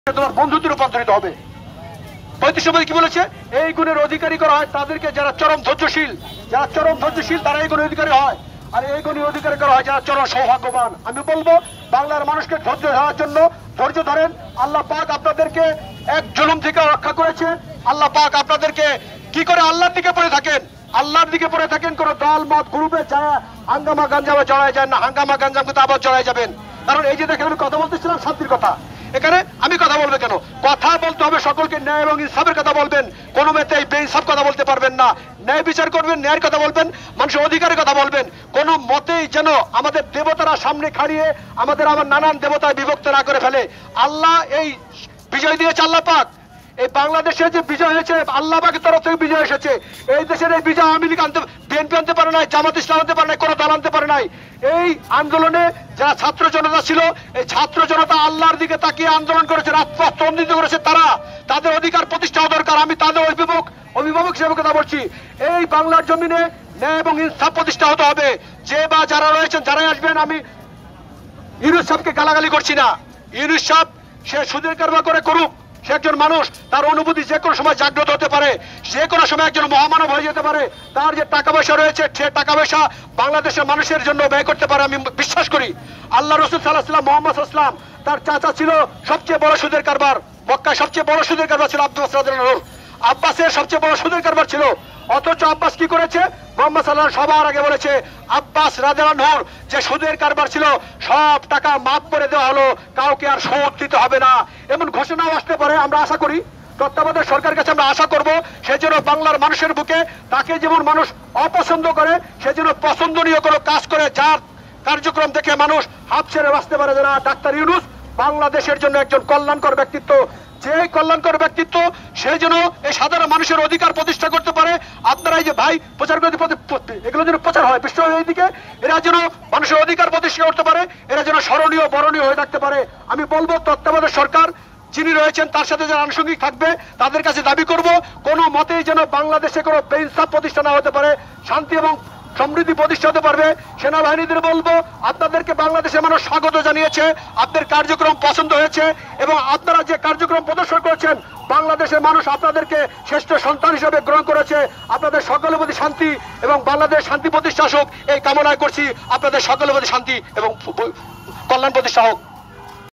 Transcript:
তোমার বন্ধুতে রূপান্তরিত হবে। পঁয়ত্রিশ কি বলেছে? এই গুণের অধিকারী করা হয় তাদেরকে যারা চরম ধৈর্যশীল, তারা এই গুণের অধিকারী হয়। আর এই গুণের অধিকারী করা হয় যারা চরম সৌভাগ্যবান। আমি বলবো বাংলার মানুষকে ধৈর্য ধরার জন্য ধৈর্য ধরেন। আল্লাহ পাক আপনাদেরকে এক জুলুম থেকে রক্ষা করেছে। আল্লাহ পাক আপনাদেরকে কি করে আল্লাহর দিকে পড়ে থাকেন, কোন দল মত গ্রুপে যারা হাঙ্গামা গাঞ্জামে জড়ায় যান না। হাঙ্গামা গাঞ্জাম কিন্তু আবার জড়ায় যাবেন। কারণ এই যে দেখেন আমি কথা বলতেছিলাম শান্তির কথা, এখানে আমি কথা বলবো কেন? কথা বলতে হবে সকলকে ন্যায় এবং ইনসাফের কথা বলবেন, কোন মেতেই বেইনসাফ কথা বলতে পারবেন না। ন্যায় বিচার করবেন, ন্যায়ের কথা বলবেন, মানুষের অধিকারের কথা বলবেন। কোন মতেই যেন আমাদের দেবতারা সামনে খাড়িয়ে আমাদের আবার নানান দেবতায় বিভক্ত না করে ফেলে। আল্লাহ এই বিজয় দিয়েছে, আল্লাহ পাক এই বাংলাদেশে যে বিজয় হয়েছে আল্লাহ পাকের তরফ থেকে বিজয় এসেছে। এই দেশের এই বিজয় আওয়ামী লীগ বিএনপি আনতে পারে নাই, জামাত ইসলাম আনতে পারে নাই, কোন দল আনতে পারে নাই। এই আন্দোলনে যারা ছাত্র জনতা ছিল, এই ছাত্র জনতা আল্লাহর দিকে তাকিয়ে আন্দোলন করেছে, রাজপথ স্তম্ভিত করেছে। তাদের অধিকার প্রতিষ্ঠা দরকার। আমি তাদের অভিভাবক হিসেবে কথা বলছি। এই বাংলার জমিনে ন্যায় এবং ইনসাফ প্রতিষ্ঠা হতে হবে। যে বা যারা রয়েছেন, যারাই আসবেন, আমি ইউনূস সাহেবকে গালাগালি করছি না। ইউনূস সাহেব সে সুদের কারবার করে করুক, সে একজন মানুষ, তার অনুভূতি যে কোনো সময় জাগ্রত হতে পারে, যে কোনো সময় একজন মহামানব হয়ে যেতে পারে। তার যে টাকা পয়সা রয়েছে, সে টাকা পয়সা বাংলাদেশের মানুষের জন্য ব্যয় করতে পারে, আমি বিশ্বাস করি। আল্লাহ রাসূল সাল্লাল্লাহু আলাইহি ওয়াসাল্লাম, মুহাম্মদ সাল্লাল্লাহু আলাইহি ওয়াসাল্লাম, তার চাচা ছিল সবচেয়ে বড় সুদের কারবার। মক্কায় সবচেয়ে বড় সুদের কারবার ছিল আব্বাস রাদিয়াল্লাহু আনহু। আব্বাসের সবচেয়ে বড় সুদের কারবার ছিল। অথচ আব্বাস কি করেছে? মুহাম্মদ সাল্লাল্লাহু আলাইহি ওয়াসাল্লাম সবার আগে বলেছে আব্বাস রাদিয়াল্লাহু আনহুর যে সুদের কারবার ছিল সব টাকা মাফ করে দেওয়া হলো, কাউকে আর সুদ দিতে হবে না। এমন ঘোষণাও আসতে পারে। আমরা আশা করি তত্ত্বাবধায়ক সরকারের কাছে আমরা আশা করব সেজন্য বাংলার মানুষের বুকে তাকে যেমন মানুষ অপছন্দ করে, সেজন্য পছন্দনীয় কোনো কাজ করে, যার কার্যক্রম দেখে মানুষ হাত ছেড়ে বাঁচতে পারে। যারা ডাক্তার ইউনূস বাংলাদেশের জন্য একজন কল্যাণকর ব্যক্তিত্ব। যে কল্যাণকর ব্যক্তিত্ব, সে যেন এই সাধারণ মানুষের অধিকার প্রতিষ্ঠা করতে পারে। আপনারা এই যে ভাই প্রচার করতে, এগুলো যেন প্রচার হয় বিশ্ব এইদিকে, এরা যেন মানুষের অধিকার প্রতিষ্ঠা করতে পারে, এরা যেন স্মরণীয় বরণীয় হয়ে থাকতে পারে। আমি বলবো তত্ত্বাবধায়ক সরকার যিনি রয়েছেন তার সাথে যারা আনুষঙ্গিক থাকবে তাদের কাছে দাবি করব কোনো মতেই যেন বাংলাদেশে কোনো বেইনসাফ প্রতিষ্ঠা না হতে পারে, শান্তি এবং সমৃদ্ধি প্রতিষ্ঠা হতে পারবে। সেনাবাহিনীদের বলবো আপনাদেরকে বাংলাদেশের মানুষ স্বাগত জানিয়েছে, আপনাদের কার্যক্রম পছন্দ হয়েছে এবং আপনারা যে কার্যক্রম প্রদর্শন করেছেন বাংলাদেশের মানুষ আপনাদেরকে শ্রেষ্ঠ সন্তান হিসেবে গ্রহণ করেছে। আপনাদের সকলের প্রতি শান্তি এবং বাংলাদেশ শান্তি প্রতিষ্ঠা হোক এই কামনায় করছি। আপনাদের সকলের প্রতি শান্তি এবং কল্যাণ প্রতিষ্ঠা হোক।